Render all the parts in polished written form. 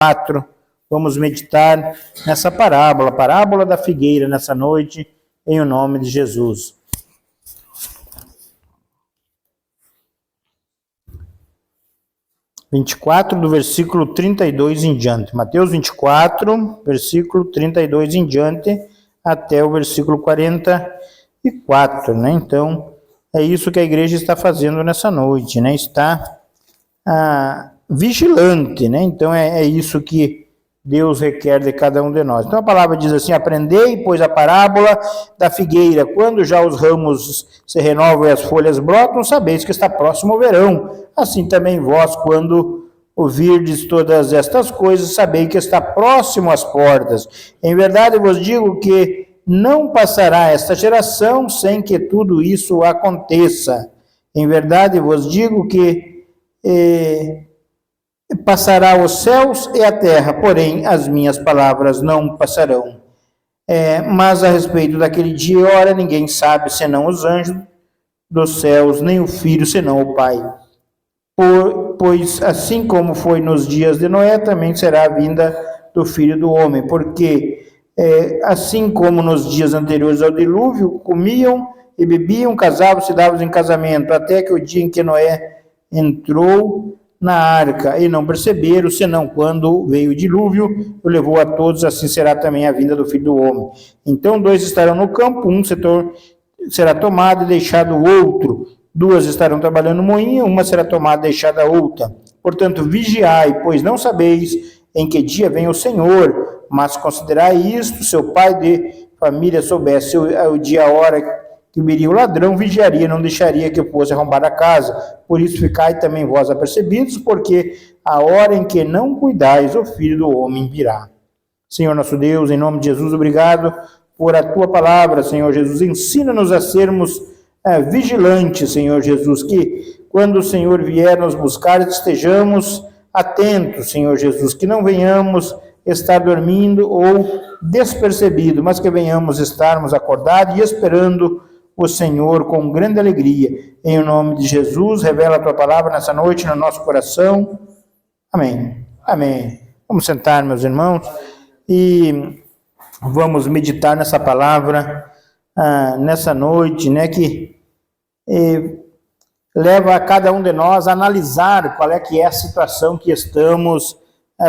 4. Vamos meditar nessa parábola, a parábola da figueira, nessa noite, em o nome de Jesus. Do versículo 32 em diante. Mateus 24, versículo 32 em diante, até o versículo 44, né? Então, é isso que a igreja está fazendo nessa noite, né? Está vigilante, né? Então, é isso que Deus requer de cada um de nós. Então, a palavra diz assim: aprendei, pois, a parábola da figueira. Quando já os ramos se renovam e as folhas brotam, sabeis que está próximo o verão. Assim também vós, quando ouvirdes todas estas coisas, sabeis que está próximo às portas. Em verdade vos digo que não passará esta geração sem que tudo isso aconteça. Em verdade vos digo que passará os céus e a terra, porém as minhas palavras não passarão. Mas a respeito daquele dia e hora, ninguém sabe, senão os anjos dos céus, nem o Filho, senão o Pai. Pois assim como foi nos dias de Noé, também será a vinda do Filho do Homem. Porque assim como nos dias anteriores ao dilúvio, comiam e bebiam, casavam-se e davam em casamento, até que o dia em que Noé entrou na arca, e não perceberam, senão quando veio o dilúvio, o levou a todos, assim será também a vinda do Filho do Homem. Então 2 estarão no campo, um setor será tomado e deixado o outro, 2 estarão trabalhando no moinho, uma será tomada e deixada a outra. Portanto, vigiai, pois não sabeis em que dia vem o Senhor, mas considerai isto: seu pai de família soubesse o dia, a hora que viria o ladrão, vigiaria, não deixaria que fosse arrombar a casa. Por isso ficai também vós apercebidos, porque a hora em que não cuidais, o Filho do Homem virá. Senhor nosso Deus, em nome de Jesus, obrigado por a tua palavra, Senhor Jesus. Ensina-nos a sermos vigilantes, Senhor Jesus, que quando o Senhor vier nos buscar, estejamos atentos, Senhor Jesus, que não venhamos estar dormindo ou despercebido, mas que venhamos estarmos acordados e esperando o Senhor com grande alegria. Em nome de Jesus, revela a tua palavra nessa noite no nosso coração. Amém. Amém. Vamos sentar, meus irmãos, e vamos meditar nessa palavra nessa noite, né, que leva a cada um de nós a analisar qual é que é a situação que estamos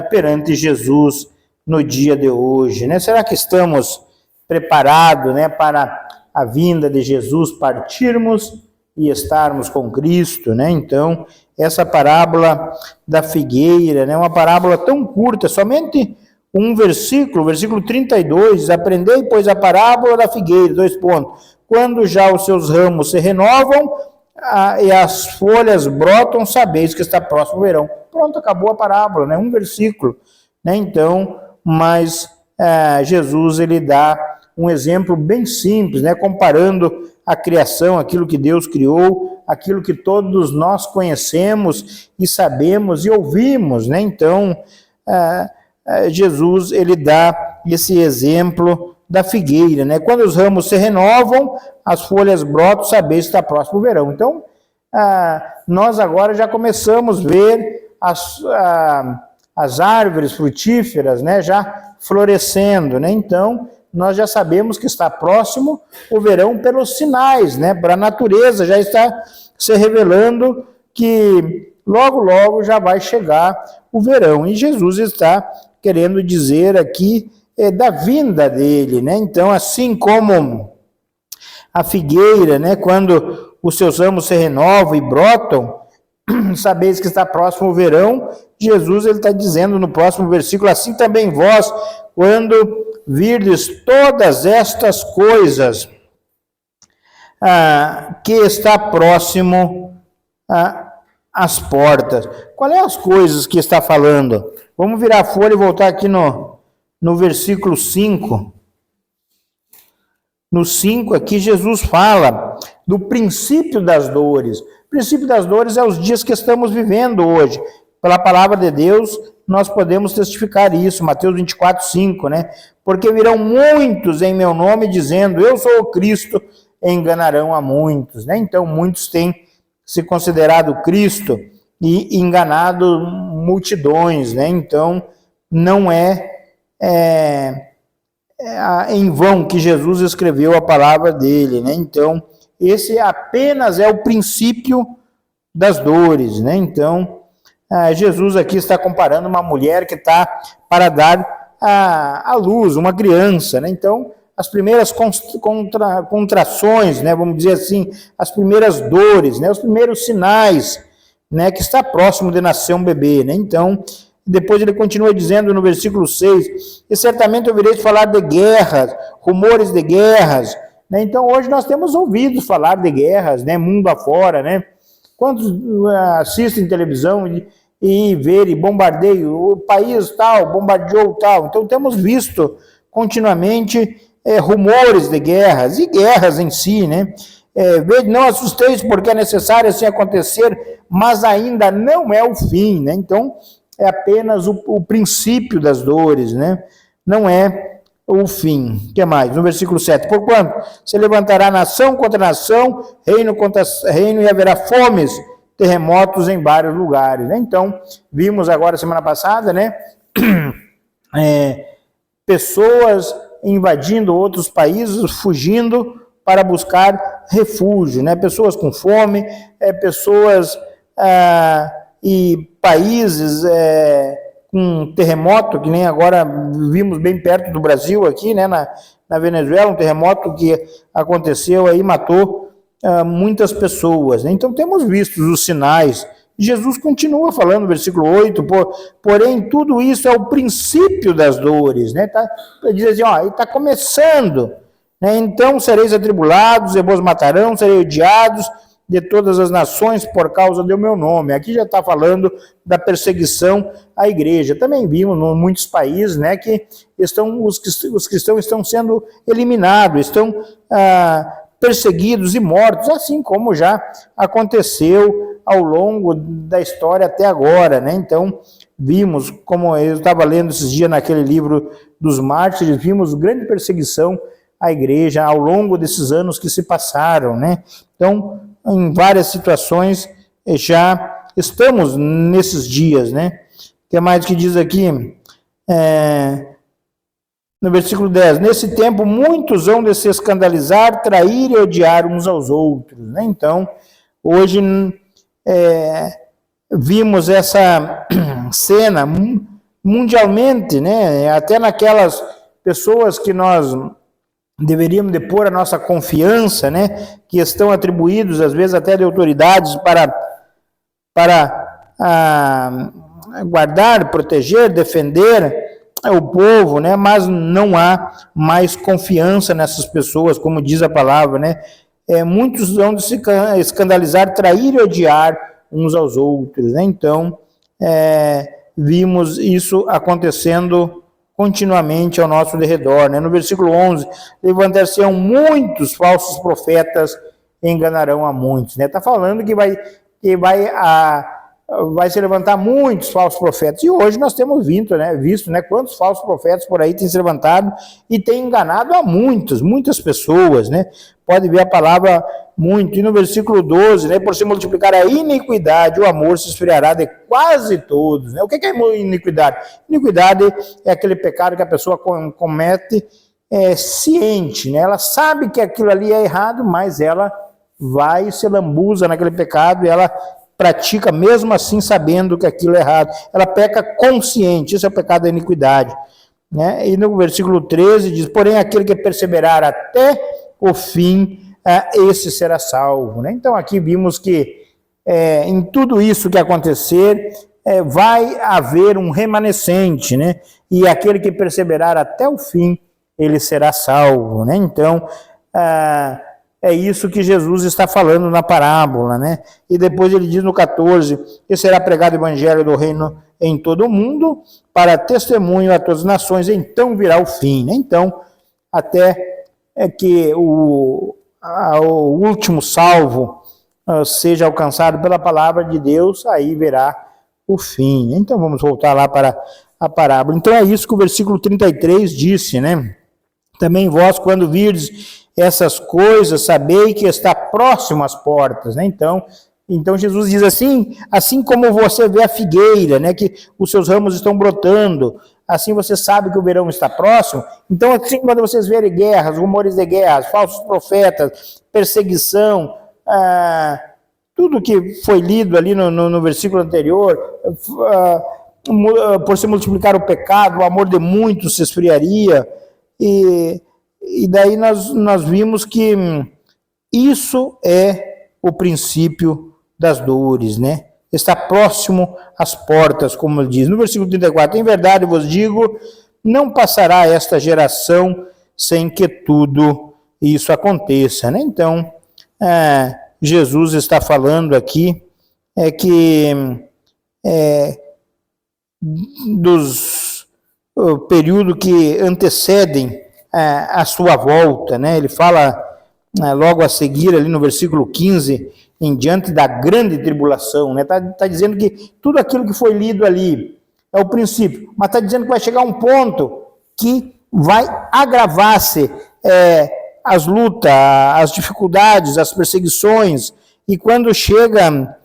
perante Jesus no dia de hoje, né? Será que estamos preparados, né, para a vinda de Jesus, partirmos e estarmos com Cristo, né? Então, essa parábola da figueira, né, uma parábola tão curta, somente um versículo, versículo 32, aprendei, pois, a parábola da figueira, 2 pontos. Quando já os seus ramos se renovam e as folhas brotam, sabeis que está próximo o verão. Pronto, acabou a parábola, né? Um versículo, né? Então, mas Jesus, ele dá um exemplo bem simples, né? Comparando a criação, aquilo que Deus criou, aquilo que todos nós conhecemos e sabemos e ouvimos, né? Então, Jesus, ele dá esse exemplo da figueira, né? Quando os ramos se renovam, as folhas brotam, sabeis que está próximo o verão. Então, nós agora já começamos a ver as árvores frutíferas, né, já florescendo, né? Então, nós já sabemos que está próximo o verão pelos sinais, né? Para a natureza já está se revelando que logo, logo já vai chegar o verão. E Jesus está querendo dizer aqui da vinda dele, né? Então, assim como a figueira, né, quando os seus ramos se renovam e brotam, sabeis que está próximo o verão. Jesus, ele está dizendo no próximo versículo: assim também vós, quando virdes todas estas coisas, que está próximo às portas. Qual é as coisas que está falando? Vamos virar a folha e voltar aqui no versículo 5. No 5 aqui, Jesus fala do princípio das dores. O princípio das dores é os dias que estamos vivendo hoje. Pela palavra de Deus, nós podemos testificar isso. Mateus 24, 5, né? Porque virão muitos em meu nome dizendo, eu sou o Cristo, e enganarão a muitos, né? Então, muitos têm se considerado Cristo e enganado multidões, né? Então, não em vão que Jesus escreveu a palavra dele, né? Então, esse apenas é o princípio das dores, né? Então, Jesus aqui está comparando uma mulher que está para dar à luz, uma criança, né? Então, as primeiras contrações, né? Vamos dizer assim, as primeiras dores, né? Os primeiros sinais, né? Que está próximo de nascer um bebê, né? Então, depois ele continua dizendo no versículo 6, e certamente ouvireis falar de guerras, rumores de guerras, né? Então hoje nós temos ouvido falar de guerras, né? Mundo afora, né? Quantos assistem televisão e verem bombardeio, o país tal, bombardeou tal, então temos visto continuamente rumores de guerras, e guerras em si, né? Não assusteis porque é necessário assim acontecer, mas ainda não é o fim, né? Então, é apenas o princípio das dores, né? Não é o fim. O que mais? No versículo 7. Porquanto se levantará nação contra nação, reino contra reino, e haverá fomes, terremotos em vários lugares, né? Então, vimos agora, semana passada, né? Pessoas invadindo outros países, fugindo para buscar refúgio, né? Pessoas com fome, pessoas... e países com terremoto, que nem agora vimos bem perto do Brasil aqui, né, na Venezuela, um terremoto que aconteceu aí, matou muitas pessoas, né? Então temos visto os sinais. Jesus continua falando no versículo 8, porém tudo isso é o princípio das dores, né? Ele diz assim, está começando, né? Então sereis atribulados, e vos matarão, sereis odiados de todas as nações por causa do meu nome. Aqui já está falando da perseguição à igreja. Também vimos em muitos países, né, que os cristãos estão sendo eliminados, estão perseguidos e mortos, assim como já aconteceu ao longo da história até agora, né? Então, vimos, como eu estava lendo esses dias naquele livro dos mártires, vimos grande perseguição à igreja ao longo desses anos que se passaram, né? Então, em várias situações já estamos nesses dias, né? O que mais que diz aqui? No versículo 10, nesse tempo muitos vão de se escandalizar, trair e odiar uns aos outros, né? Então, hoje vimos essa cena mundialmente, né? Até naquelas pessoas que nós deveríamos de pôr a nossa confiança, né? Que estão atribuídos, às vezes, até de autoridades para guardar, proteger, defender o povo, né? Mas não há mais confiança nessas pessoas, como diz a palavra, né? Muitos vão de se escandalizar, trair e odiar uns aos outros, né? Então, vimos isso acontecendo continuamente ao nosso derredor, né? No versículo 11, levantar-se-ão muitos falsos profetas e enganarão a muitos, né? Está falando que vai se levantar muitos falsos profetas. E hoje nós temos visto, né, quantos falsos profetas por aí têm se levantado e têm enganado a muitas pessoas, né? Pode ver a palavra muito. E no versículo 12, né, por se multiplicar a iniquidade, o amor se esfriará de quase todos, né? O que é iniquidade? Iniquidade é aquele pecado que a pessoa comete ciente, né? Ela sabe que aquilo ali é errado, mas ela vai e se lambuza naquele pecado e ela pratica mesmo assim sabendo que aquilo é errado. Ela peca consciente, isso é o pecado da iniquidade, né? E no versículo 13 diz, porém aquele que perseverar até o fim, esse será salvo, né? Então aqui vimos que em tudo isso que acontecer, vai haver um remanescente, né? E aquele que perseverar até o fim, ele será salvo, né? Então, é isso que Jesus está falando na parábola, né? E depois ele diz no 14, que será pregado o evangelho do reino em todo o mundo, para testemunho a todas as nações, então virá o fim, né? Então, até que o último salvo seja alcançado pela palavra de Deus, aí verá o fim. Então, vamos voltar lá para a parábola. Então, é isso que o versículo 33 disse, né? Também vós, quando virdes essas coisas, sabei que está próximo às portas, né? Então Jesus diz assim como você vê a figueira, né, que os seus ramos estão brotando, assim você sabe que o verão está próximo. Então, assim, quando vocês verem guerras, rumores de guerras, falsos profetas, perseguição, tudo que foi lido ali no versículo anterior, por se multiplicar o pecado, o amor de muitos se esfriaria, e daí nós vimos que isso é o princípio das dores, né? Está próximo às portas, como ele diz. No versículo 34, em verdade vos digo, não passará esta geração sem que tudo isso aconteça, né? Então, Jesus está falando aqui que dos período que antecedem a sua volta, né? Ele fala logo a seguir, ali no versículo 15, em diante da grande tribulação, né? Tá dizendo que tudo aquilo que foi lido ali é o princípio, mas está dizendo que vai chegar um ponto que vai agravar-se as lutas, as dificuldades, as perseguições, e quando chega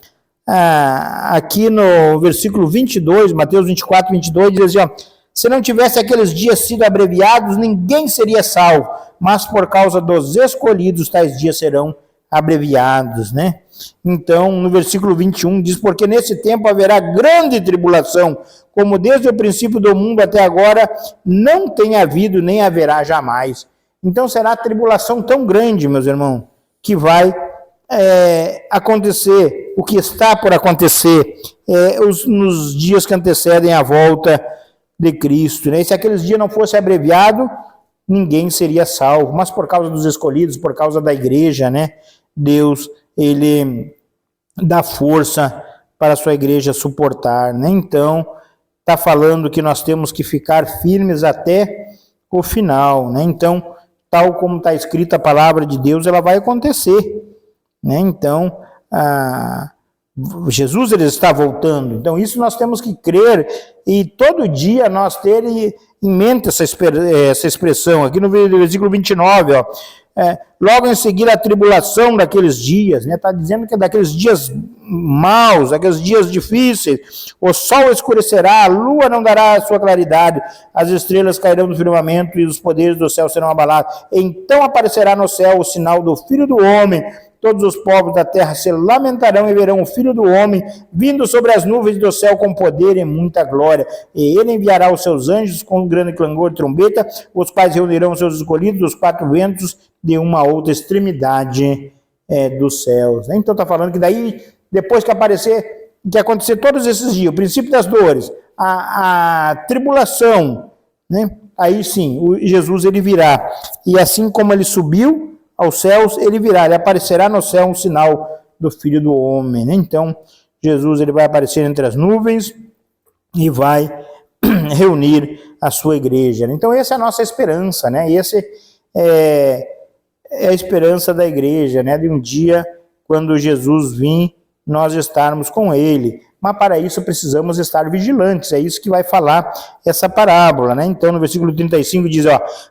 aqui no versículo 22, Mateus 24, 22, diz assim, se não tivesse aqueles dias sido abreviados, ninguém seria salvo, mas por causa dos escolhidos, tais dias serão abreviados, né? Então, no versículo 21, diz, porque nesse tempo haverá grande tribulação, como desde o princípio do mundo até agora, não tem havido, nem haverá jamais. Então, será tribulação tão grande, meus irmãos, que vai acontecer, o que está por acontecer nos dias que antecedem a volta de Cristo, né? E se aqueles dias não fosse abreviado, ninguém seria salvo, mas por causa dos escolhidos, por causa da igreja, né? Deus, ele dá força para a sua igreja suportar, né? Então, está falando que nós temos que ficar firmes até o final, né? Então, tal como está escrita a palavra de Deus, ela vai acontecer, né? Então, Jesus ele está voltando, então isso nós temos que crer e todo dia nós ter em mente essa expressão, aqui no versículo 29, logo em seguida a tribulação daqueles dias, né? Está dizendo que daqueles dias maus, aqueles dias difíceis, o sol escurecerá, a lua não dará a sua claridade, as estrelas cairão do firmamento e os poderes do céu serão abalados, então aparecerá no céu o sinal do Filho do Homem, todos os povos da terra se lamentarão e verão o Filho do Homem vindo sobre as nuvens do céu com poder e muita glória. E ele enviará os seus anjos com um grande clangor de trombeta, os quais reunirão os seus escolhidos dos quatro ventos de uma outra extremidade dos céus. Então está falando que daí, depois que acontecer todos esses dias, o princípio das dores, a tribulação, né? Aí sim, Jesus ele virá. E assim como ele subiu aos céus, ele virá, ele aparecerá no céu um sinal do Filho do Homem, né? Então, Jesus ele vai aparecer entre as nuvens e vai reunir a sua igreja. Então, essa é a nossa esperança, né? Essa é a esperança da igreja, né? De um dia, quando Jesus vir, nós estarmos com ele. Mas para isso precisamos estar vigilantes, é isso que vai falar essa parábola, né? Então no versículo 35 diz,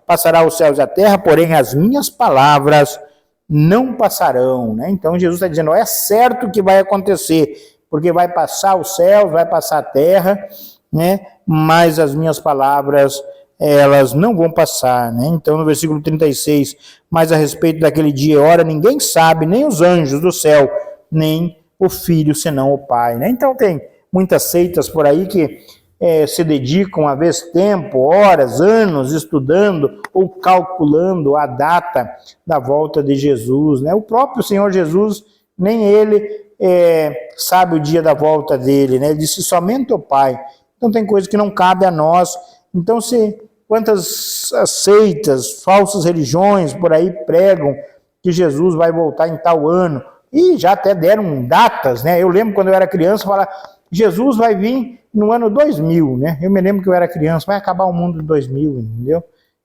passará os céus e a terra, porém as minhas palavras não passarão, né? Então Jesus está dizendo, é certo que vai acontecer, porque vai passar os céus, vai passar a terra, né? Mas as minhas palavras, elas não vão passar, né? Então no versículo 36, mas a respeito daquele dia e hora, ninguém sabe, nem os anjos do céu, nem o Filho, senão o Pai, né? Então tem muitas seitas por aí que se dedicam a vez tempo, horas, anos, estudando ou calculando a data da volta de Jesus, né? O próprio Senhor Jesus, nem ele sabe o dia da volta dele, né? Ele disse somente o Pai. Então tem coisa que não cabe a nós. Então quantas seitas, falsas religiões por aí pregam que Jesus vai voltar em tal ano, e já até deram datas, né? Eu lembro quando eu era criança, falar, Jesus vai vir no ano 2000, né? Eu me lembro que eu era criança, vai acabar o mundo em 2000, entendeu?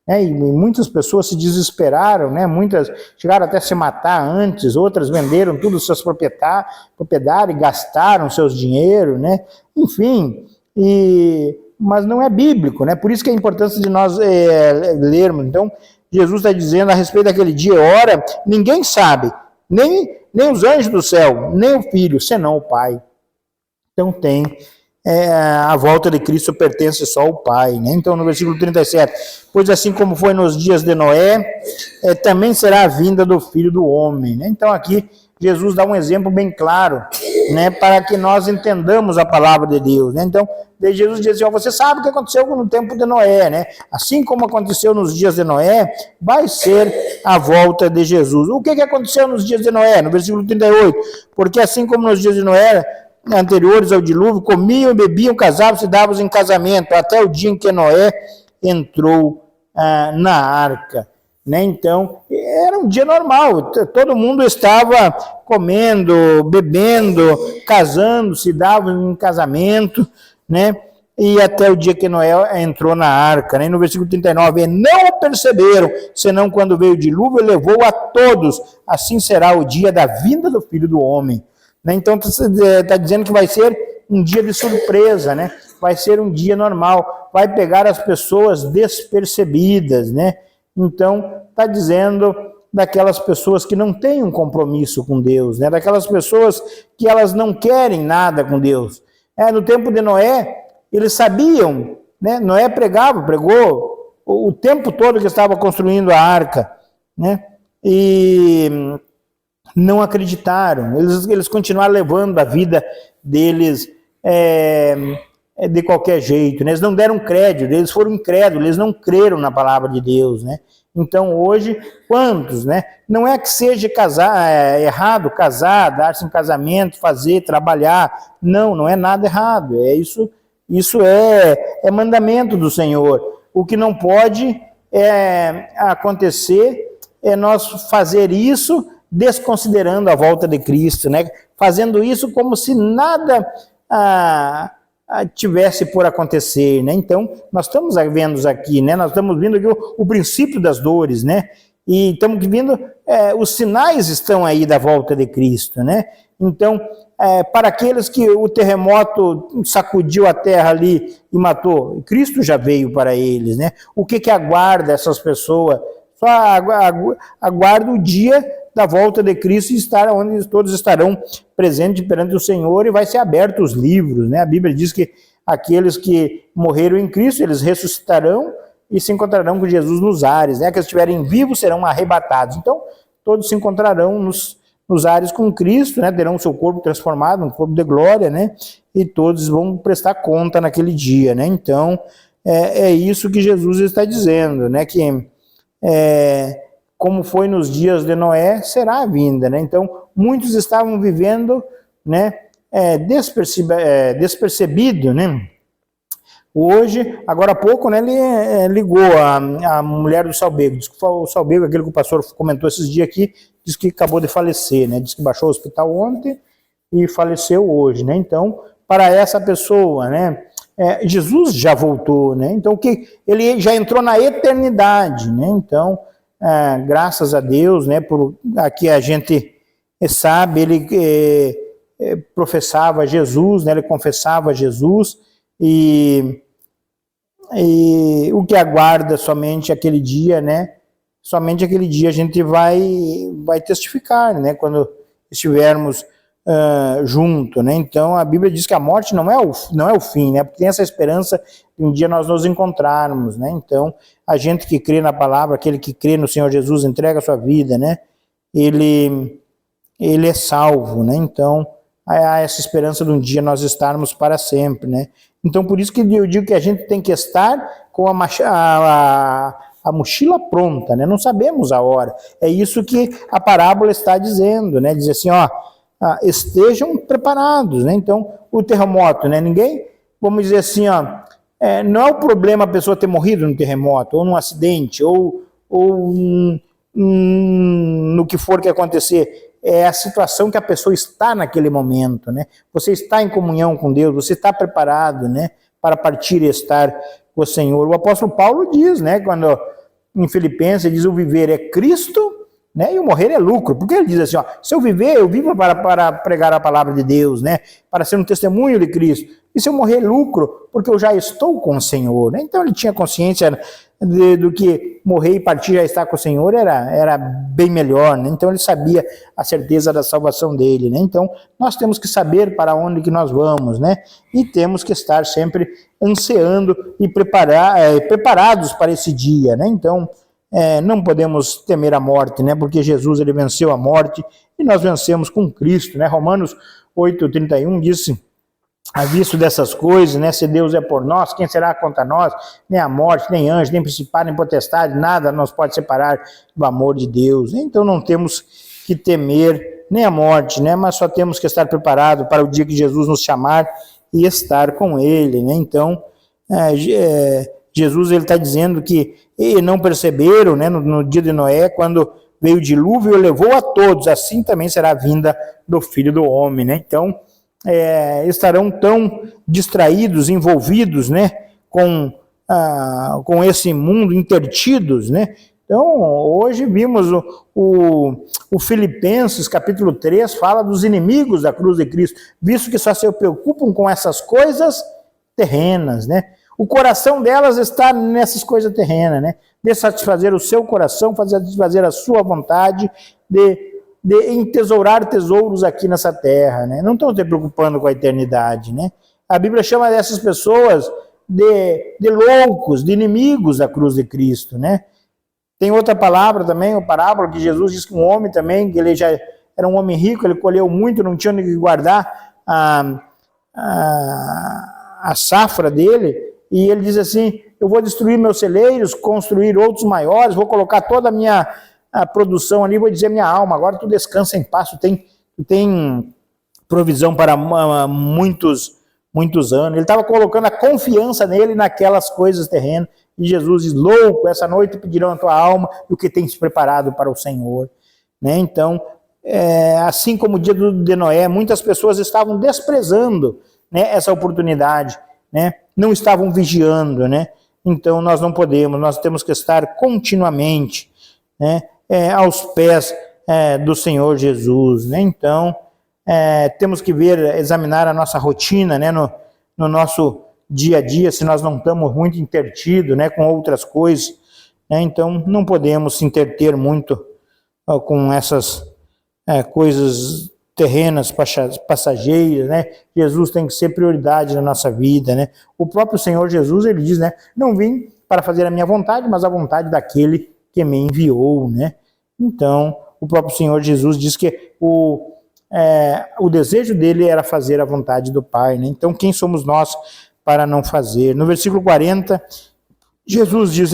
E muitas pessoas se desesperaram, né? Muitas chegaram até a se matar antes, outras venderam tudo os seus propriedades, gastaram seus dinheiros, né? Enfim, mas não é bíblico, né? Por isso que é a importância de nós lermos. Então, Jesus está dizendo a respeito daquele dia e hora, ninguém sabe, nem os anjos do céu, nem o Filho, senão o Pai. Então tem a volta de Cristo pertence só ao Pai, né? Então, no versículo 37, pois assim como foi nos dias de Noé, também será a vinda do Filho do Homem, né? Então, aqui, Jesus dá um exemplo bem claro, né, para que nós entendamos a palavra de Deus, né? Então, Jesus diz assim, você sabe o que aconteceu no tempo de Noé, né? Assim como aconteceu nos dias de Noé, vai ser a volta de Jesus. O que aconteceu nos dias de Noé? No versículo 38, porque assim como nos dias de Noé, anteriores ao dilúvio, comiam, bebiam, casavam-se e davam em casamento, até o dia em que Noé entrou na arca. Né? Então, era um dia normal, todo mundo estava comendo, bebendo, casando-se, davam em casamento, né? E até o dia que Noé entrou na arca, né? No versículo 39, e não o perceberam, senão quando veio o dilúvio, levou a todos, assim será o dia da vinda do Filho do Homem. Né? Então, está dizendo que vai ser um dia de surpresa, né? Vai ser um dia normal, vai pegar as pessoas despercebidas, né? Então, está dizendo daquelas pessoas que não têm um compromisso com Deus, né? Daquelas pessoas que elas não querem nada com Deus. No tempo de Noé, eles sabiam, né? Noé pregou o tempo todo que estava construindo a arca, né? E não acreditaram, eles continuaram levando a vida deles de qualquer jeito, né? Eles não deram crédito, eles foram incrédulos, eles não creram na palavra de Deus, né? Então hoje, quantos, né? Não é que seja errado casar, dar-se um casamento, fazer, trabalhar, não é nada errado, isso é mandamento do Senhor. O que não pode acontecer é nós fazer isso desconsiderando a volta de Cristo, né? Fazendo isso como se nada tivesse por acontecer, né? Então, nós estamos vendo aqui, né? Nós estamos vendo aqui o princípio das dores, né? E estamos vendo, os sinais estão aí da volta de Cristo, né? Então, para aqueles que o terremoto sacudiu a terra ali e matou, Cristo já veio para eles, né? O que aguarda essas pessoas? Só aguarda o dia da volta de Cristo, onde todos estarão presentes perante o Senhor e vai ser aberto os livros, né? A Bíblia diz que aqueles que morreram em Cristo, eles ressuscitarão e se encontrarão com Jesus nos ares, né? Que estiverem vivos serão arrebatados. Então, todos se encontrarão nos ares com Cristo, né? Terão o seu corpo transformado, um corpo de glória, né? E todos vão prestar conta naquele dia, né? Então, é isso que Jesus está dizendo, né? Que como foi nos dias de Noé, será a vinda, né? Então, muitos estavam vivendo, né, despercebido, né? Hoje, agora há pouco, né, ele ligou a mulher do Salbego, diz que o Salbego, aquele que o pastor comentou esses dias aqui, diz que acabou de falecer, né? Diz que baixou ao hospital ontem e faleceu hoje, né? Então, para essa pessoa, né, Jesus já voltou, né? Então, ele já entrou na eternidade, né? Então, graças a Deus, né, por aqui a gente sabe, ele professava Jesus, né, ele confessava Jesus, e o que aguarda somente aquele dia, né, somente aquele dia a gente vai testificar, né, quando estivermos junto, né? Então a Bíblia diz que a morte não é o fim, né? Porque tem essa esperança de um dia nós nos encontrarmos, né? Então a gente que crê na palavra, aquele que crê no Senhor Jesus, entrega a sua vida, né? Ele é salvo, né? Então há essa esperança de um dia nós estarmos para sempre, né? Então por isso que eu digo que a gente tem que estar com a mochila pronta, né? Não sabemos a hora. É isso que a parábola está dizendo, né? Diz assim, estejam preparados, né? Então, o terremoto, né? Ninguém, vamos dizer assim, não é o problema a pessoa ter morrido no terremoto, ou num acidente, ou no que for que acontecer. É a situação que a pessoa está naquele momento, né? Você está em comunhão com Deus, você está preparado, né? Para partir e estar com o Senhor. O apóstolo Paulo diz, né? Quando em Filipenses diz, o viver é Cristo, né? E o morrer é lucro, porque ele diz assim, se eu viver, eu vivo para pregar a palavra de Deus, né? Para ser um testemunho de Cristo. E se eu morrer, lucro, porque eu já estou com o Senhor, né? Então ele tinha consciência do que morrer e partir já estar com o Senhor era bem melhor, né? Então ele sabia a certeza da salvação dele, né? Então nós temos que saber para onde que nós vamos, né? E temos que estar sempre ansiando e preparados para esse dia, né? Então não podemos temer a morte, né? Porque Jesus ele venceu a morte e nós vencemos com Cristo, né? Romanos 8:31 disse: a visto dessas coisas, né, se Deus é por nós, quem será contra nós? Nem a morte, nem anjo, nem principado, nem potestade, nada nos pode separar do amor de Deus. Então não temos que temer nem a morte, né, mas só temos que estar preparados para o dia que Jesus nos chamar e estar com Ele, né? Então Jesus ele está dizendo que não perceberam, né, no dia de Noé, quando veio o dilúvio e levou a todos, assim também será a vinda do Filho do Homem, né? Então estarão tão distraídos, envolvidos, né, com esse mundo, intertidos, né? Então, hoje vimos o Filipenses, capítulo 3, fala dos inimigos da cruz de Cristo, visto que só se preocupam com essas coisas terrenas, né? O coração delas está nessas coisas terrenas, né? De satisfazer o seu coração, satisfazer a sua vontade, de entesourar tesouros aqui nessa terra, né? Não estão se preocupando com a eternidade, né? A Bíblia chama dessas pessoas de loucos, de inimigos da cruz de Cristo, né? Tem outra palavra também, uma parábola que Jesus diz que um homem também, que ele já era um homem rico, ele colheu muito, não tinha onde guardar a safra dele, e ele diz assim: eu vou destruir meus celeiros, construir outros maiores, vou colocar toda a produção ali, vou dizer minha alma, agora tu descansa em paz, tu tem provisão para muitos anos. Ele estava colocando a confiança nele naquelas coisas terrenas, e Jesus diz: louco, essa noite pedirão a tua alma e o que tens preparado para o Senhor, né? Então, assim como o dia de Noé, muitas pessoas estavam desprezando, né, essa oportunidade, né? Não estavam vigiando, né? Então nós não podemos, nós temos que estar continuamente, né, aos pés do Senhor Jesus, né? Então temos que examinar a nossa rotina, né, no nosso dia a dia, se nós não estamos muito intertidos, né, com outras coisas, né? Então não podemos se interter muito com essas coisas terrenas, passageiras, né? Jesus tem que ser prioridade na nossa vida, né? O próprio Senhor Jesus, ele diz, né, não vim para fazer a minha vontade, mas a vontade daquele que me enviou, né? Então, o próprio Senhor Jesus diz que o desejo dele era fazer a vontade do Pai, né? Então, quem somos nós para não fazer? No versículo 40, Jesus diz: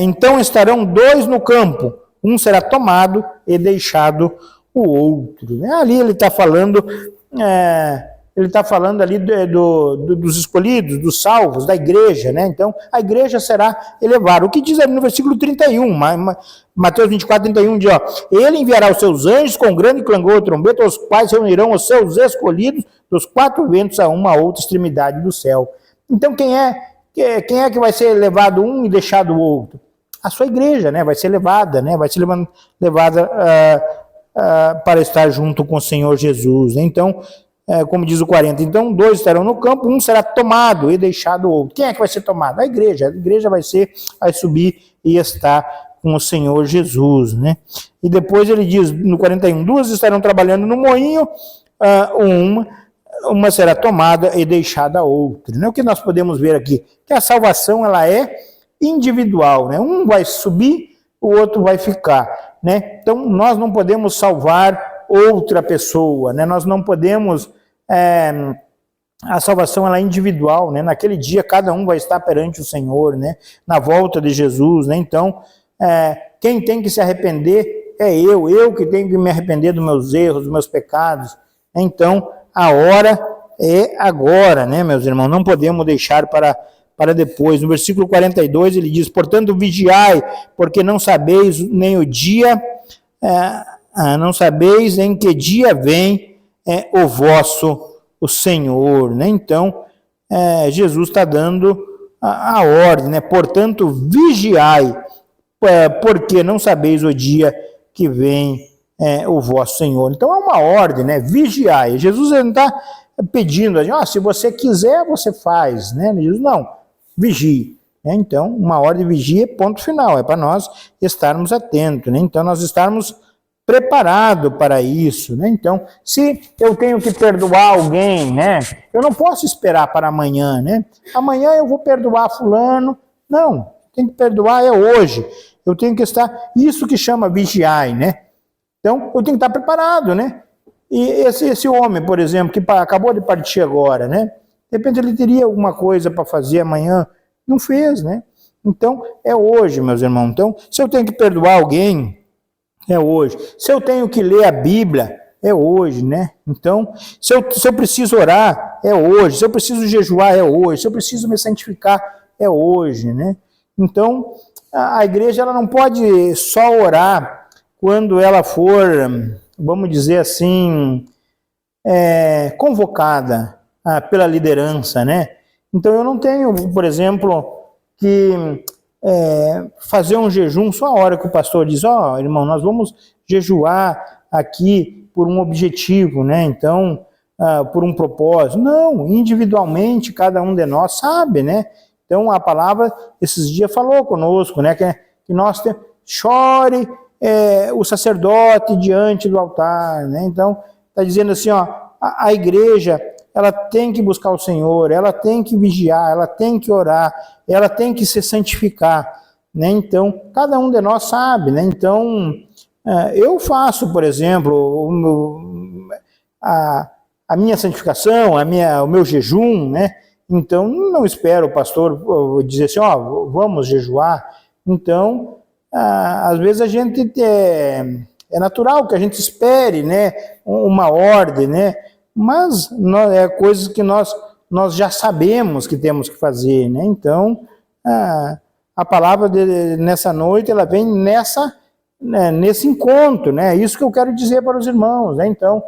então estarão dois no campo, um será tomado e deixado o outro. Ali ele está falando, ali dos escolhidos, dos salvos, da igreja, né? Então a igreja será elevada. O que diz ali no versículo 31, Mateus 24:31 diz: ele enviará os seus anjos com grande clangor de trombeta, os quais reunirão os seus escolhidos dos quatro ventos a uma outra extremidade do céu. Então quem é que vai ser levado um e deixado o outro? A sua igreja, né? Vai ser levada, né? Vai ser levada para estar junto com o Senhor Jesus, né? Então, como diz o 40, então dois estarão no campo, um será tomado e deixado o outro. Quem é que vai ser tomado? A igreja vai subir e estar com o Senhor Jesus, né? E depois ele diz no 41, duas estarão trabalhando no moinho, uma será tomada e deixada a outra, né? O que nós podemos ver aqui? Que a salvação ela é individual, né? Um vai subir, o outro vai ficar, né? Então nós não podemos salvar outra pessoa, né? Nós não podemos, a salvação ela é individual, né? Naquele dia cada um vai estar perante o Senhor, né? Na volta de Jesus, né? Então quem tem que se arrepender é eu que tenho que me arrepender dos meus erros, dos meus pecados. Então a hora é agora, né, meus irmãos? Não podemos deixar para depois. No versículo 42 ele diz: portanto vigiai, porque não sabeis nem o dia, não sabeis em que dia vem o Senhor, né? Então Jesus está dando a ordem, né? Portanto vigiai, porque não sabeis o dia que vem o vosso Senhor. Então é uma ordem, né? Vigiai. Jesus não está pedindo, se você quiser, você faz, né? Ele diz, não, vigie. Então, uma hora de vigia, ponto final, é para nós estarmos atentos, né? Então, nós estarmos preparados para isso, né? Então, se eu tenho que perdoar alguém, né? Eu não posso esperar para amanhã, né? Amanhã eu vou perdoar fulano. Não, tem que perdoar hoje. Eu tenho que estar, isso que chama vigiar, né? Então, eu tenho que estar preparado, né? E esse homem, por exemplo, que acabou de partir agora, né? De repente ele teria alguma coisa para fazer amanhã, não fez, né? Então, é hoje, meus irmãos. Então, se eu tenho que perdoar alguém, é hoje. Se eu tenho que ler a Bíblia, é hoje, né? Então, se eu preciso orar, é hoje. Se eu preciso jejuar, é hoje. Se eu preciso me santificar, é hoje, né? Então, a igreja ela não pode só orar quando ela for, vamos dizer assim, convocada pela liderança, né? Então, eu não tenho, por exemplo, que fazer um jejum só a hora que o pastor diz, irmão, nós vamos jejuar aqui por um objetivo, né? Então, por um propósito. Não, individualmente, cada um de nós sabe, né? Então, a palavra, esses dias, falou conosco, né? Que nós chore o sacerdote diante do altar, né? Então, está dizendo assim, a igreja, ela tem que buscar o Senhor, ela tem que vigiar, ela tem que orar, ela tem que se santificar, né? Então, cada um de nós sabe, né? Então, eu faço, por exemplo, a minha santificação, o meu jejum, né? Então, não espero o pastor dizer assim, vamos jejuar. Então, às vezes a gente é natural que a gente espere, né? Uma ordem, né? Mas é coisas que nós já sabemos que temos que fazer, né? Então, a palavra nessa noite, ela vem nesse encontro, né? Isso que eu quero dizer para os irmãos, né? Então,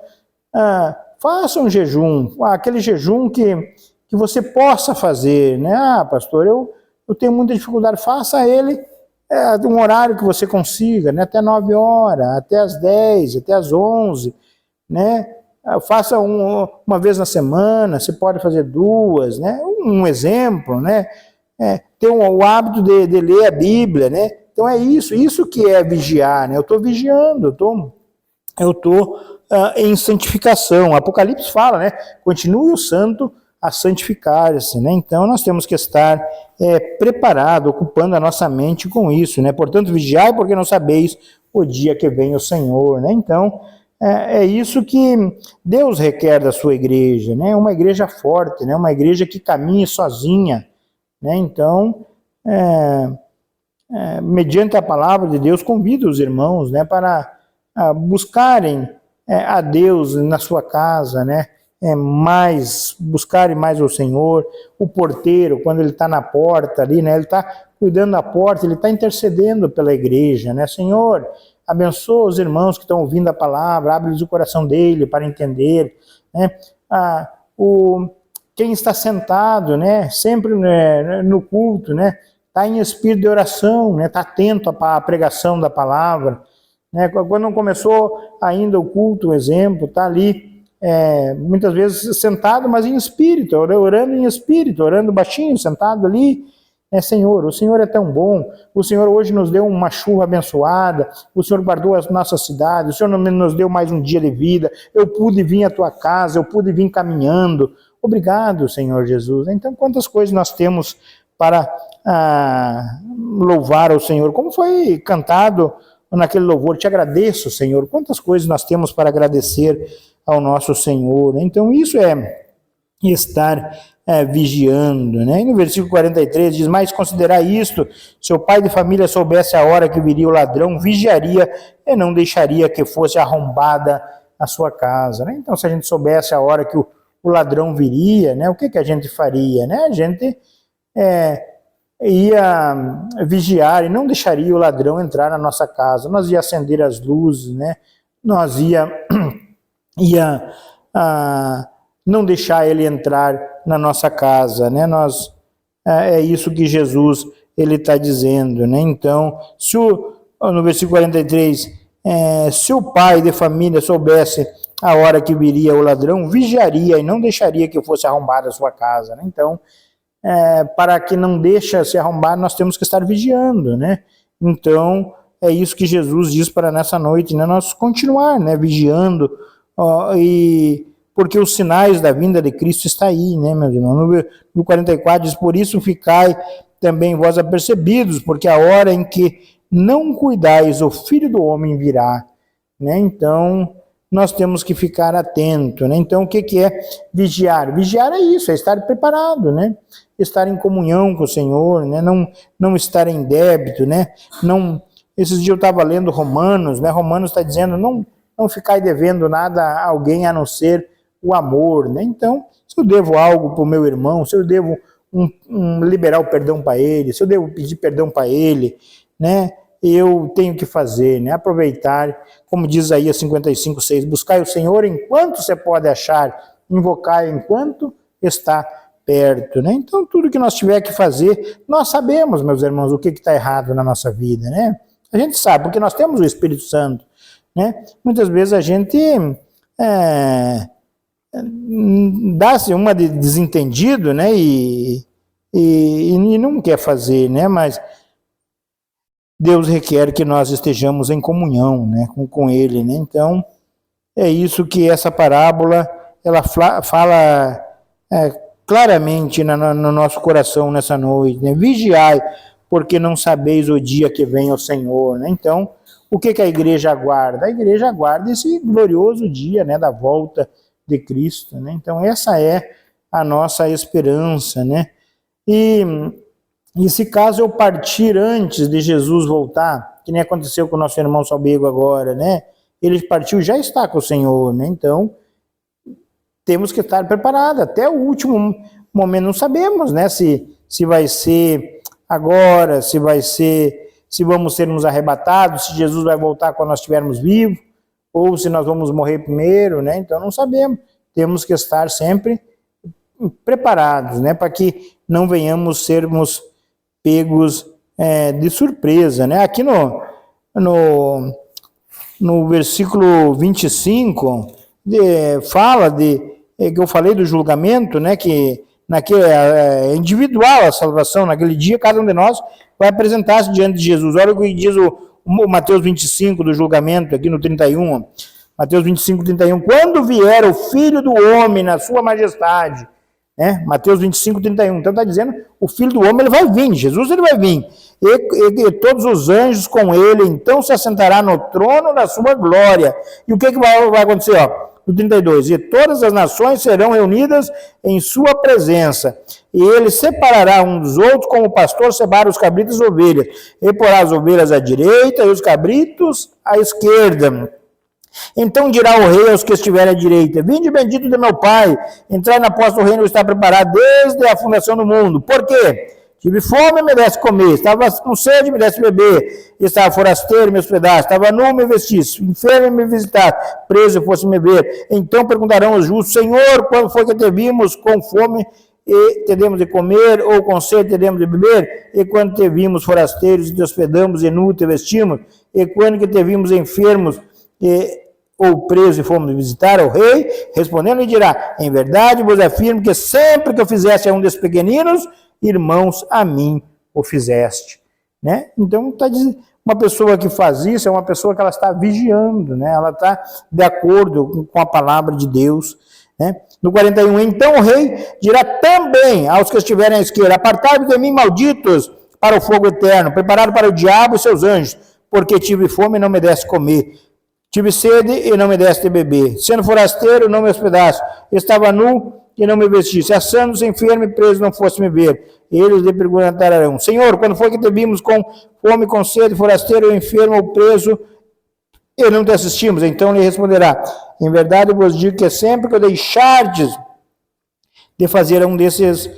faça um jejum, aquele jejum que você possa fazer, né? Pastor, eu tenho muita dificuldade, faça ele de um horário que você consiga, né? Até 9 horas, até as 10, até as 11, né? Faça uma vez na semana, você pode fazer 2, né? Um exemplo, né? Ter o hábito de ler a Bíblia, né? Então é isso que é vigiar, né? Eu estou vigiando, eu estou em santificação. Apocalipse fala, né? Continue o santo a santificar-se, né? Então nós temos que estar preparado, ocupando a nossa mente com isso, né? Portanto, vigiai porque não sabeis o dia que vem o Senhor, né? Então, é isso que Deus requer da sua igreja, né? Uma igreja forte, né? Uma igreja que caminhe sozinha, né? Então, mediante a palavra de Deus, convido os irmãos, né? Para buscarem a Deus na sua casa, né? Buscarem mais o Senhor. O porteiro, quando ele está na porta ali, né? Ele está cuidando da porta, ele está intercedendo pela igreja, né? Senhor, abençoa os irmãos que estão ouvindo a palavra, abre-lhes o coração dele para entender, né? Quem está sentado, né? Sempre no culto, né? Está em espírito de oração, né? Está atento à pregação da palavra, né? Quando não começou ainda o culto, o exemplo, está ali, muitas vezes sentado, mas em espírito, orando em espírito, orando baixinho, sentado ali. Senhor, o Senhor é tão bom, o Senhor hoje nos deu uma chuva abençoada, o Senhor guardou as nossas cidades, o Senhor nos deu mais um dia de vida, eu pude vir à tua casa, eu pude vir caminhando. Obrigado, Senhor Jesus. Então, quantas coisas nós temos para louvar ao Senhor, como foi cantado naquele louvor, te agradeço, Senhor, quantas coisas nós temos para agradecer ao nosso Senhor. Então, isso é estar vigiando, né? E no versículo 43 diz, mas considerai isto, se o pai de família soubesse a hora que viria o ladrão, vigiaria e não deixaria que fosse arrombada a sua casa, né? Então, se a gente soubesse a hora que o ladrão viria, né? O que a gente faria, né? A gente ia vigiar e não deixaria o ladrão entrar na nossa casa, nós ia acender as luzes, né? Nós ia não deixar ele entrar na nossa casa, né? É isso que Jesus ele está dizendo, né? Então, no versículo 43, se o pai de família soubesse a hora que viria o ladrão, vigiaria e não deixaria que fosse arrombada a sua casa, né? Então, para que não deixe se arrombar, nós temos que estar vigiando, né? Então, é isso que Jesus diz para nessa noite, né? Nós continuar, né? Vigiando, e porque os sinais da vinda de Cristo está aí, né, meus irmãos? No 44 diz, por isso ficai também vós apercebidos, porque a hora em que não cuidais, o Filho do Homem virá, né? Então, nós temos que ficar atento, né? Então, o que é vigiar? Vigiar é isso, é estar preparado, né? Estar em comunhão com o Senhor, né? Não estar em débito, né? Esses dias eu estava lendo Romanos, né? Romanos está dizendo, não ficar devendo nada a alguém a não ser o amor, né? Então, se eu devo algo para o meu irmão, se eu devo liberar o perdão para ele, se eu devo pedir perdão para ele, né? Eu tenho que fazer, né? Aproveitar, como diz Isaías 55:6, buscai o Senhor enquanto você pode achar, invocai enquanto está perto, né? Então, tudo que nós tiver que fazer, nós sabemos, meus irmãos, o que está errado na nossa vida, né? A gente sabe, porque nós temos o Espírito Santo, né? Muitas vezes a gente dá-se uma de desentendido, né? E não quer fazer, né? Mas Deus requer que nós estejamos em comunhão, né? com Ele, né? Então, é isso que essa parábola ela fala claramente no nosso coração nessa noite, né? Vigiai, porque não sabeis o dia que vem o Senhor, né? Então, o que a igreja aguarda? A igreja aguarda esse glorioso dia, né, da volta de Cristo, né? Então, essa é a nossa esperança, né? E se caso eu partir antes de Jesus voltar, que nem aconteceu com o nosso irmão Salbego agora, né? Ele partiu, já está com o Senhor, né? Então, temos que estar preparados até o último momento. Não sabemos, né? Se vai ser agora, se vamos sermos arrebatados, se Jesus vai voltar quando nós estivermos vivos, ou se nós vamos morrer primeiro, né? Então, não sabemos. Temos que estar sempre preparados, né? Para que não venhamos sermos pegos de surpresa, né? Aqui no versículo 25, fala que eu falei do julgamento, né? Que é individual a salvação, naquele dia cada um de nós vai apresentar-se diante de Jesus. Olha o que diz o Mateus 25 do julgamento, aqui no 31, Mateus 25, 31, quando vier o Filho do Homem na sua majestade, né? Mateus 25, 31, então está dizendo, o Filho do Homem ele vai vir, Jesus ele vai vir, e todos os anjos com ele, então se assentará no trono da sua glória. E o que vai acontecer? No 32, e todas as nações serão reunidas em sua presença, e ele separará um dos outros, como o pastor separa os cabritos e ovelhas, e porá as ovelhas à direita e os cabritos à esquerda. Então dirá o rei aos que estiverem à direita, vinde bendito de meu Pai, entrai na posse do reino que está preparado desde a fundação do mundo. Por quê? Tive fome, me desse comer, estava com sede, me desse beber, estava forasteiro, me hospedasse, estava nu, me vestisse, enfermo, me visitasse, preso, fosse me ver. Então perguntarão os justos, Senhor, quando foi que te vimos com fome e te demos de comer, ou com sede te demos de beber? E quando te vimos forasteiros e te hospedamos, e nu te vestimos? E quando que te vimos enfermos ou preso e fomos visitar o rei? Respondendo lhe dirá, em verdade vos afirmo que sempre que eu fizesse a um desses pequeninos, irmãos, a mim o fizeste, né? Então, tá dizendo, uma pessoa que faz isso é uma pessoa que ela está vigiando, né? Ela está de acordo com a palavra de Deus, né? No 41, então o rei dirá também aos que estiverem à esquerda, apartai-vos de mim, malditos, para o fogo eterno, preparado para o diabo e seus anjos, porque tive fome e não me desse comer, tive sede e não me deste de beber, sendo forasteiro não me hospedaste, estava nu e não me vestisse, assando-se enfermo e preso não fosse me ver. Eles lhe perguntarão, Senhor, quando foi que te vimos com fome, com sede, forasteiro, enfermo ou preso, e não te assistimos? Então lhe responderá, em verdade vos digo que sempre que eu deixardes de fazer a um desses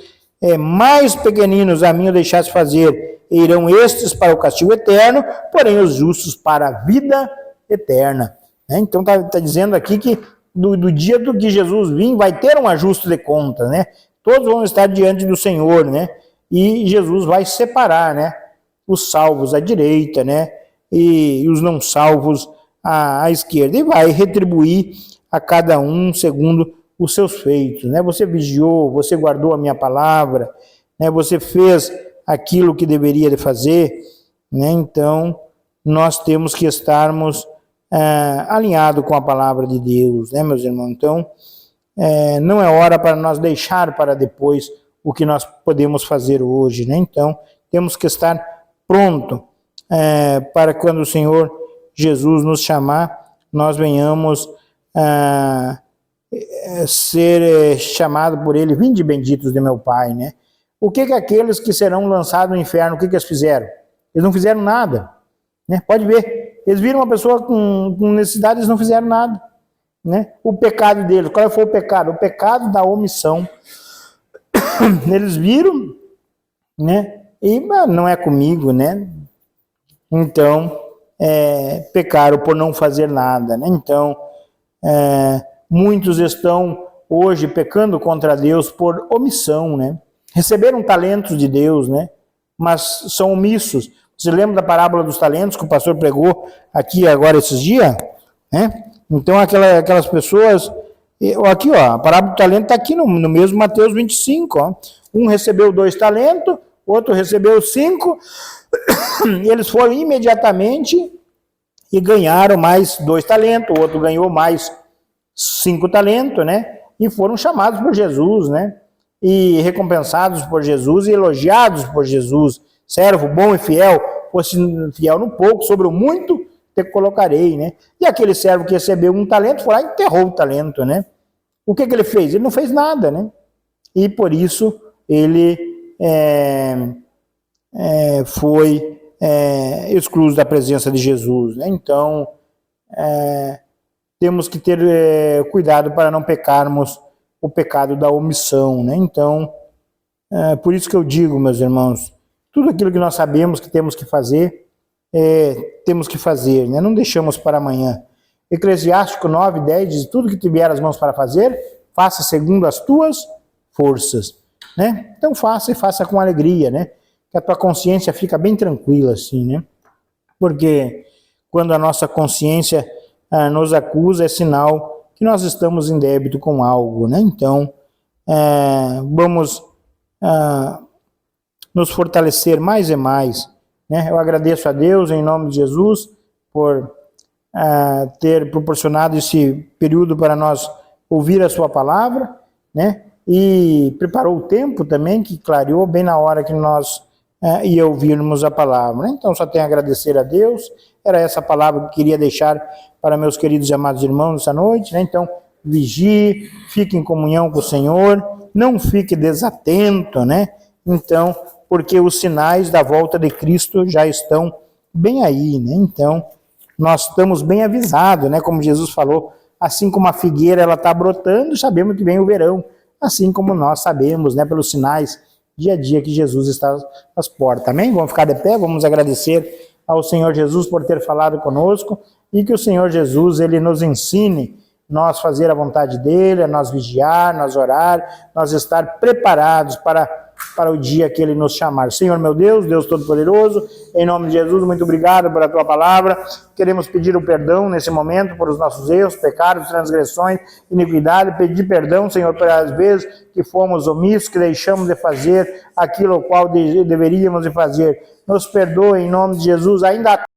mais pequeninos, a mim eu deixasse fazer, e irão estes para o castigo eterno, porém os justos para a vida eterna. Então está dizendo aqui que do dia do que Jesus vir, vai ter um ajuste de contas, né? Todos vão estar diante do Senhor, né? E Jesus vai separar, né? Os salvos à direita, né? E os não salvos à esquerda. E vai retribuir a cada um segundo os seus feitos, né? Você vigiou, você guardou a minha palavra, né? Você fez aquilo que deveria de fazer, né? Então, nós temos que estarmos alinhados com a palavra de Deus, né, meus irmãos? Então, não é hora para nós deixar para depois o que nós podemos fazer hoje, né? Então, temos que estar pronto para quando o Senhor Jesus nos chamar, nós venhamos ser chamado por Ele, vinde benditos de meu Pai, né? O que aqueles que serão lançados no inferno, o que eles fizeram? Eles não fizeram nada, né? Pode ver, eles viram uma pessoa com necessidade, eles não fizeram nada, né? O pecado deles, qual foi o pecado? O pecado da omissão. Eles viram, né? E não é comigo, né? Então, pecaram por não fazer nada, né? Então, muitos estão hoje pecando contra Deus por omissão, né? Receberam talentos de Deus, né? Mas são omissos. Você lembra da parábola dos talentos que o pastor pregou aqui agora esses dias? Né? Então, aquelas pessoas... Aqui, ó, a parábola do talento está aqui no mesmo Mateus 25. Ó. Um recebeu 2 talentos, outro recebeu 5, e eles foram imediatamente e ganharam mais 2 talentos, o outro ganhou mais 5 talentos, né? E foram chamados por Jesus, né? E recompensados por Jesus e elogiados por Jesus. Servo bom e fiel, fosse fiel no pouco, sobre o muito te colocarei, né? E aquele servo que recebeu 1 talento foi lá e enterrou o talento, né? O que ele fez? Ele não fez nada, né? E por isso ele foi excluído da presença de Jesus, né? Então, temos que ter cuidado para não pecarmos o pecado da omissão, né? Então, por isso que eu digo, meus irmãos, tudo aquilo que nós sabemos que temos que fazer, né? Não deixamos para amanhã. Eclesiástico 9:10 diz, tudo que tiver as mãos para fazer, faça segundo as tuas forças, né? Então faça e faça com alegria, né? Que a tua consciência fica bem tranquila assim, né? Porque quando a nossa consciência nos acusa, é sinal que nós estamos em débito com algo, né? Então, vamos nos fortalecer mais e mais, né? Eu agradeço a Deus, em nome de Jesus, por ter proporcionado esse período para nós ouvir a sua palavra, né? E preparou o tempo também, que clareou bem na hora que nós ia ouvirmos a palavra, né? Então, só tenho a agradecer a Deus. Era essa palavra que eu queria deixar para meus queridos e amados irmãos essa noite, né? Então, vigie, fique em comunhão com o Senhor, não fique desatento, né? Então, porque os sinais da volta de Cristo já estão bem aí, né? Então, nós estamos bem avisados, né? Como Jesus falou, assim como a figueira ela está brotando, sabemos que vem o verão, assim como nós sabemos, né? Pelos sinais, dia a dia que Jesus está às portas. Amém? Vamos ficar de pé, vamos agradecer ao Senhor Jesus por ter falado conosco e que o Senhor Jesus, ele nos ensine nós fazer a vontade dele, nós vigiar, nós orar, nós estar preparados para o dia que ele nos chamar. Senhor meu Deus, Deus Todo-Poderoso, em nome de Jesus, muito obrigado pela tua palavra. Queremos pedir o perdão nesse momento por os nossos erros, pecados, transgressões, iniquidade, pedir perdão, Senhor, pelas vezes que fomos omissos, que deixamos de fazer aquilo ao qual deveríamos de fazer. Nos perdoe em nome de Jesus, ainda